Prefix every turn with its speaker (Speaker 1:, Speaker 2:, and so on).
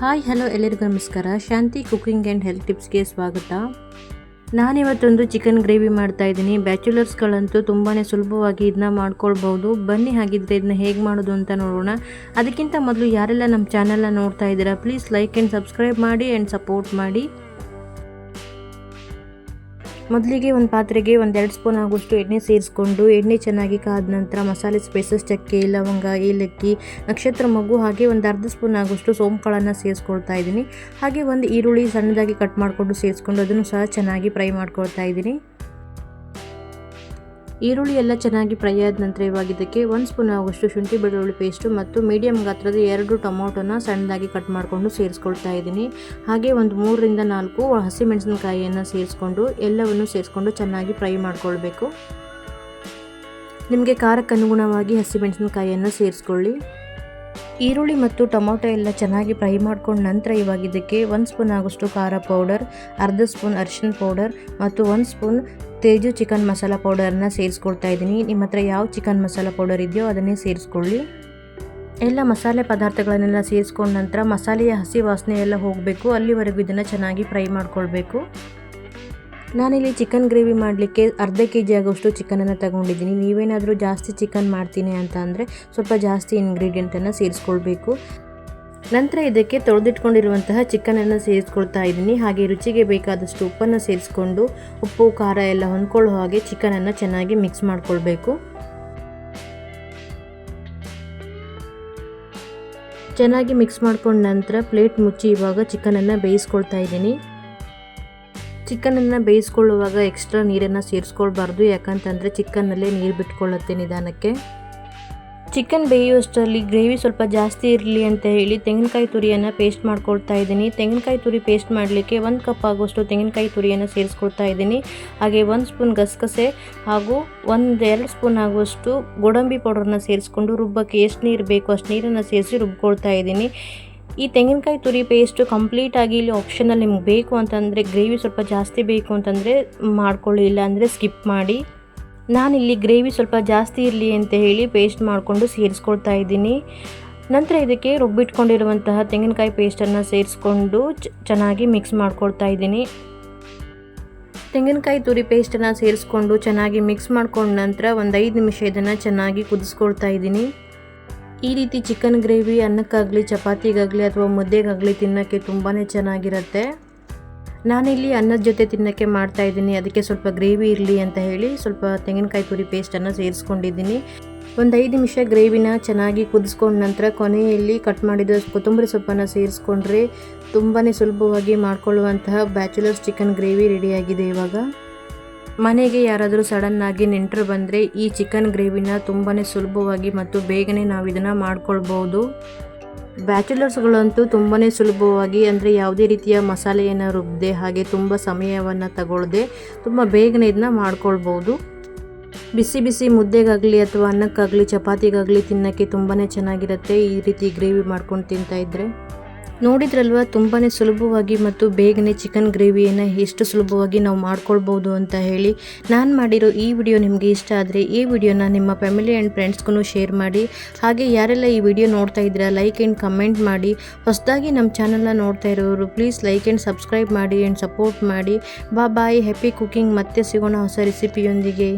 Speaker 1: Hi hello ಎಲ್ಲರಿಗೂ ನಮಸ್ಕಾರ. ಶಾಂತಿ cooking and health ಟಿಪ್ಸ್ಗೆ ಸ್ವಾಗತ. ನಾನಿವತ್ತೊಂದು ಚಿಕನ್ ಗ್ರೇವಿ ಮಾಡ್ತಾ ಇದ್ದೀನಿ. ಬ್ಯಾಚುಲರ್ಸ್ಗಳಂತೂ ತುಂಬಾ ಸುಲಭವಾಗಿ ಇದನ್ನ ಮಾಡ್ಕೊಳ್ಬೋದು. ಬನ್ನಿ ಹಾಗಿದ್ರೆ ಇದನ್ನ ಹೇಗೆ ಮಾಡೋದು ಅಂತ ನೋಡೋಣ. ಅದಕ್ಕಿಂತ ಮೊದಲು ಯಾರೆಲ್ಲ ನಮ್ಮ ಚಾನಲ್ನ ನೋಡ್ತಾ ಇದ್ದೀರಾ ಪ್ಲೀಸ್ ಲೈಕ್ ಆ್ಯಂಡ್ ಸಬ್ಸ್ಕ್ರೈಬ್ ಮಾಡಿ ಆ್ಯಂಡ್ ಸಪೋರ್ಟ್ ಮಾಡಿ. ಮೊದಲಿಗೆ ಒಂದು ಪಾತ್ರೆಗೆ 1-2 ಸ್ಪೂನ್ ಆಗುವಷ್ಟು ಎಣ್ಣೆ ಸೇರಿಸ್ಕೊಂಡು ಎಣ್ಣೆ ಚೆನ್ನಾಗಿ ಕಾದ ನಂತರ ಮಸಾಲೆ ಸ್ಪೈಸಸ್ ಚಕ್ಕೆ, ಲವಂಗ, ಏಲಕ್ಕಿ, ನಕ್ಷತ್ರ ಮಗು ಹಾಗೆ ಒಂದು ಅರ್ಧ ಸ್ಪೂನ್ ಆಗುವಷ್ಟು ಸೋಂಪು ಕಾಳನ್ನು ಸೇರಿಸ್ಕೊಳ್ತಾ ಇದ್ದೀನಿ. ಹಾಗೆ ಒಂದು ಈರುಳ್ಳಿ ಸಣ್ಣದಾಗಿ ಕಟ್ ಮಾಡಿಕೊಂಡು ಸೇರಿಸ್ಕೊಂಡು ಅದನ್ನು ಸಹ ಚೆನ್ನಾಗಿ ಫ್ರೈ ಮಾಡ್ಕೊಳ್ತಾ ಇದ್ದೀನಿ. ಈರುಳ್ಳಿ ಎಲ್ಲ ಚೆನ್ನಾಗಿ ಫ್ರೈ ಆದ ನಂತರ ಇವಾಗ ಇದಕ್ಕೆ 1 ಸ್ಪೂನ್ ಆಗುವಷ್ಟು ಶುಂಠಿ ಬೆಳ್ಳುಳ್ಳಿ ಪೇಸ್ಟು ಮತ್ತು ಮೀಡಿಯಂ ಗಾತ್ರದ 2 ಟೊಮೊಟೊನ ಸಣ್ಣದಾಗಿ ಕಟ್ ಮಾಡಿಕೊಂಡು ಸೇರಿಸ್ಕೊಳ್ತಾ ಇದ್ದೀನಿ. ಹಾಗೆ ಒಂದು 3-4 ಹಸಿಮೆಣಸಿನಕಾಯಿಯನ್ನು ಸೇರಿಸ್ಕೊಂಡು ಎಲ್ಲವನ್ನು ಸೇರಿಸ್ಕೊಂಡು ಚೆನ್ನಾಗಿ ಫ್ರೈ ಮಾಡ್ಕೊಳ್ಬೇಕು. ನಿಮಗೆ ಖಾರಕ್ಕೆ ಅನುಗುಣವಾಗಿ ಹಸಿಮೆಣಸಿನಕಾಯಿಯನ್ನು ಸೇರಿಸ್ಕೊಳ್ಳಿ. ಈರುಳ್ಳಿ ಮತ್ತು ಟೊಮೊಟೊ ಎಲ್ಲ ಚೆನ್ನಾಗಿ ಫ್ರೈ ಮಾಡ್ಕೊಂಡ ನಂತರ ಇವಾಗ ಇದಕ್ಕೆ 1 ಸ್ಪೂನ್ ಆಗುವಷ್ಟು ಖಾರ ಪೌಡರ್, ಅರ್ಧ ಸ್ಪೂನ್ ಅರಿಶಿನ ಪೌಡರ್ ಮತ್ತು 1 ಸ್ಪೂನ್ ತೇಜು ಚಿಕನ್ ಮಸಾಲ ಪೌಡರನ್ನ ಸೇರಿಸ್ಕೊಳ್ತಾ ಇದ್ದೀನಿ. ನಿಮ್ಮ ಹತ್ರ ಯಾವ ಚಿಕನ್ ಮಸಾಲ ಪೌಡರ್ ಇದೆಯೋ ಅದನ್ನೇ ಸೇರಿಸ್ಕೊಳ್ಳಿ. ಎಲ್ಲ ಮಸಾಲೆ ಪದಾರ್ಥಗಳನ್ನೆಲ್ಲ ಸೇರಿಸ್ಕೊಂಡ ನಂತರ ಮಸಾಲೆಯ ಹಸಿ ವಾಸನೆ ಎಲ್ಲ ಹೋಗಬೇಕು, ಅಲ್ಲಿವರೆಗೂ ಇದನ್ನು ಚೆನ್ನಾಗಿ ಫ್ರೈ ಮಾಡ್ಕೊಳ್ಬೇಕು. ನಾನಿಲ್ಲಿ ಚಿಕನ್ ಗ್ರೇವಿ ಮಾಡಲಿಕ್ಕೆ ಅರ್ಧ kg ಆಗುವಷ್ಟು ಚಿಕನನ್ನು ತಗೊಂಡಿದ್ದೀನಿ. ನೀವೇನಾದರೂ ಜಾಸ್ತಿ ಚಿಕನ್ ಮಾಡ್ತೀನಿ ಅಂತ ಅಂದರೆ ಸ್ವಲ್ಪ ಜಾಸ್ತಿ ಇಂಗ್ರೀಡಿಯೆಂಟನ್ನು ಸೇರಿಸ್ಕೊಳ್ಬೇಕು. ನಂತರ ಇದಕ್ಕೆ ತೊಳೆದಿಟ್ಕೊಂಡಿರುವಂತಹ ಚಿಕನನ್ನು ಸೇರಿಸ್ಕೊಳ್ತಾ ಇದ್ದೀನಿ. ಹಾಗೆ ರುಚಿಗೆ ಬೇಕಾದಷ್ಟು ಉಪ್ಪನ್ನು ಸೇರಿಸ್ಕೊಂಡು ಉಪ್ಪು ಖಾರ ಎಲ್ಲ ಹೊಂದ್ಕೊಳ್ಳೋ ಹಾಗೆ ಚಿಕನನ್ನು ಚೆನ್ನಾಗಿ ಮಿಕ್ಸ್ ಮಾಡ್ಕೊಳ್ಬೇಕು. ಚೆನ್ನಾಗಿ ಮಿಕ್ಸ್ ಮಾಡ್ಕೊಂಡ ನಂತರ ಪ್ಲೇಟ್ ಮುಚ್ಚಿ ಇವಾಗ ಚಿಕನನ್ನು ಬೇಯಿಸ್ಕೊಳ್ತಾ ಇದ್ದೀನಿ. ಚಿಕನನ್ನು ಬೇಯಿಸ್ಕೊಳ್ಳುವಾಗ ಎಕ್ಸ್ಟ್ರಾ ನೀರನ್ನು ಸೇರಿಸ್ಕೊಳ್ಬಾರ್ದು, ಯಾಕಂತಂದರೆ ಚಿಕನ್ನಲ್ಲೇ ನೀರು ಬಿಟ್ಕೊಳ್ಳುತ್ತೆ ನಿಧಾನಕ್ಕೆ. ಚಿಕನ್ ಬೇಯುವಷ್ಟರಲ್ಲಿ ಗ್ರೇವಿ ಸ್ವಲ್ಪ ಜಾಸ್ತಿ ಇರಲಿ ಅಂತ ಹೇಳಿ ತೆಂಗಿನಕಾಯಿ ತುರಿಯನ್ನು ಪೇಸ್ಟ್ ಮಾಡ್ಕೊಳ್ತಾ ಇದ್ದೀನಿ. ತೆಂಗಿನಕಾಯಿ ತುರಿ ಪೇಸ್ಟ್ ಮಾಡಲಿಕ್ಕೆ 1 ಕಪ್ ಆಗುವಷ್ಟು ತೆಂಗಿನಕಾಯಿ ತುರಿಯನ್ನು ಸೇರಿಸ್ಕೊಳ್ತಾ ಇದ್ದೀನಿ. ಹಾಗೆ 1 ಸ್ಪೂನ್ ಗಸಗಸೆ ಹಾಗೂ 1-2 ಸ್ಪೂನ್ ಆಗುವಷ್ಟು ಗೋಡಂಬಿ ಪೌಡರನ್ನ ಸೇರಿಸ್ಕೊಂಡು ರುಬ್ಬಕ್ಕೆ ಎಷ್ಟು ನೀರು ಬೇಕು ಅಷ್ಟು ನೀರನ್ನು ಸೇರಿಸಿ ರುಬ್ಕೊಳ್ತಾ ಇದ್ದೀನಿ. ಈ ತೆಂಗಿನಕಾಯಿ ತುರಿ ಪೇಸ್ಟು ಕಂಪ್ಲೀಟಾಗಿ ಇಲ್ಲಿ ಆಪ್ಷನಲ್ಲಿ ನಿಮ್ಗೆ ಬೇಕು ಅಂತಂದರೆ ಗ್ರೇವಿ ಸ್ವಲ್ಪ ಜಾಸ್ತಿ ಬೇಕು ಅಂತಂದರೆ ಮಾಡ್ಕೊಳ್ಳಿ, ಇಲ್ಲ ಅಂದರೆ ಸ್ಕಿಪ್ ಮಾಡಿ. ನಾನಿಲ್ಲಿ ಗ್ರೇವಿ ಸ್ವಲ್ಪ ಜಾಸ್ತಿ ಇರಲಿ ಅಂತ ಹೇಳಿ ಪೇಸ್ಟ್ ಮಾಡಿಕೊಂಡು ಸೇರಿಸ್ಕೊಳ್ತಾ ಇದ್ದೀನಿ. ನಂತರ ಇದಕ್ಕೆ ರುಬ್ಬಿಟ್ಕೊಂಡಿರುವಂತಹ ತೆಂಗಿನಕಾಯಿ ಪೇಸ್ಟನ್ನು ಸೇರಿಸ್ಕೊಂಡು ಚೆನ್ನಾಗಿ ಮಿಕ್ಸ್ ಮಾಡ್ಕೊಳ್ತಾ ಇದ್ದೀನಿ. ತೆಂಗಿನಕಾಯಿ ತುರಿ ಪೇಸ್ಟನ್ನು ಸೇರಿಸ್ಕೊಂಡು ಚೆನ್ನಾಗಿ ಮಿಕ್ಸ್ ಮಾಡ್ಕೊಂಡ ನಂತರ ಒಂದು 5 ನಿಮಿಷ ಇದನ್ನು ಚೆನ್ನಾಗಿ ಕುದಿಸ್ಕೊಳ್ತಾ ಇದ್ದೀನಿ. ಈ ರೀತಿ ಚಿಕನ್ ಗ್ರೇವಿ ಅನ್ನಕ್ಕಾಗಲಿ ಚಪಾತಿಗಾಗಲಿ ಅಥವಾ ಮುದ್ದೆಗಾಗಲಿ ತಿನ್ನೋಕ್ಕೆ ತುಂಬಾ ಚೆನ್ನಾಗಿರುತ್ತೆ. ನಾನಿಲ್ಲಿ ಅನ್ನದ ಜೊತೆ ತಿನ್ನೋಕ್ಕೆ ಮಾಡ್ತಾ ಇದ್ದೀನಿ, ಅದಕ್ಕೆ ಸ್ವಲ್ಪ ಗ್ರೇವಿ ಇರಲಿ ಅಂತ ಹೇಳಿ ಸ್ವಲ್ಪ ತೆಂಗಿನಕಾಯಿ ತುರಿ ಪೇಸ್ಟನ್ನು ಸೇರಿಸ್ಕೊಂಡಿದ್ದೀನಿ. ಒಂದು 5 ನಿಮಿಷ ಗ್ರೇವಿನ ಚೆನ್ನಾಗಿ ಕುದಿಸ್ಕೊಂಡ ನಂತರ ಕೊನೆಯಲ್ಲಿ ಕಟ್ ಮಾಡಿದ ಕೊತ್ತಂಬರಿ ಸೊಪ್ಪನ್ನು ಸೇರಿಸ್ಕೊಂಡ್ರೆ ತುಂಬಾ ಸುಲಭವಾಗಿ ಮಾಡ್ಕೊಳ್ಳುವಂತಹ ಬ್ಯಾಚುಲರ್ಸ್ ಚಿಕನ್ ಗ್ರೇವಿ ರೆಡಿಯಾಗಿದೆ. ಇವಾಗ ಮನೆಗೆ ಯಾರಾದರೂ ಸಡನ್ನಾಗಿ ನೆಂಟರು ಬಂದರೆ ಈ ಚಿಕನ್ ಗ್ರೇವಿನ ತುಂಬಾ ಸುಲಭವಾಗಿ ಮತ್ತು ಬೇಗನೆ ನಾವು ಇದನ್ನು ಮಾಡ್ಕೊಳ್ಬೋದು. ಬ್ಯಾಚುಲರ್ಸ್ಗಳಂತೂ ತುಂಬಾ ಸುಲಭವಾಗಿ, ಅಂದರೆ ಯಾವುದೇ ರೀತಿಯ ಮಸಾಲೆಯನ್ನು ರುಬ್ಬದೆ ಹಾಗೆ ತುಂಬ ಸಮಯವನ್ನು ತಗೊಳ್ಳದೆ ತುಂಬ ಬೇಗನೆ ಇದನ್ನ ಮಾಡ್ಕೊಳ್ಬೋದು. ಬಿಸಿ ಬಿಸಿ ಮುದ್ದೆಗಾಗಲಿ ಅಥವಾ ಅನ್ನಕ್ಕಾಗಲಿ ಚಪಾತಿಗಾಗಲಿ ತಿನ್ನೋಕ್ಕೆ ತುಂಬಾ ಚೆನ್ನಾಗಿರುತ್ತೆ ಈ ರೀತಿ ಗ್ರೇವಿ ಮಾಡ್ಕೊಂಡು ತಿಂತಾಯಿದ್ರೆ. ನೋಡಿದ್ರಲ್ವ ತುಂಬಾ ಸುಲಭವಾಗಿ ಮತ್ತು ಬೇಗನೆ ಚಿಕನ್ ಗ್ರೇವಿಯನ್ನು ಎಷ್ಟು ಸುಲಭವಾಗಿ ನಾವು ಮಾಡ್ಕೊಳ್ಬೋದು ಅಂತ ಹೇಳಿ. ನಾನು ಮಾಡಿರೋ ಈ ವಿಡಿಯೋ ನಿಮಗೆ ಇಷ್ಟ ಆದರೆ ಈ ವಿಡಿಯೋನ ನಿಮ್ಮ ಫ್ಯಾಮಿಲಿ ಆ್ಯಂಡ್ ಫ್ರೆಂಡ್ಸ್ಗೂ ಶೇರ್ ಮಾಡಿ. ಹಾಗೆ ಯಾರೆಲ್ಲ ಈ ವಿಡಿಯೋ ನೋಡ್ತಾ ಇದ್ದೀರಾ ಲೈಕ್ ಆ್ಯಂಡ್ ಕಮೆಂಟ್ ಮಾಡಿ. ಹೊಸದಾಗಿ ನಮ್ಮ ಚಾನಲ್ನ ನೋಡ್ತಾ ಇರೋರು ಪ್ಲೀಸ್ ಲೈಕ್ ಆ್ಯಂಡ್ ಸಬ್ಸ್ಕ್ರೈಬ್ ಮಾಡಿ ಆ್ಯಂಡ್ ಸಪೋರ್ಟ್ ಮಾಡಿ. ಬಾಯ್, ಹ್ಯಾಪಿ ಕುಕಿಂಗ್. ಮತ್ತೆ ಸಿಗೋಣ ಹೊಸ ರೆಸಿಪಿಯೊಂದಿಗೆ.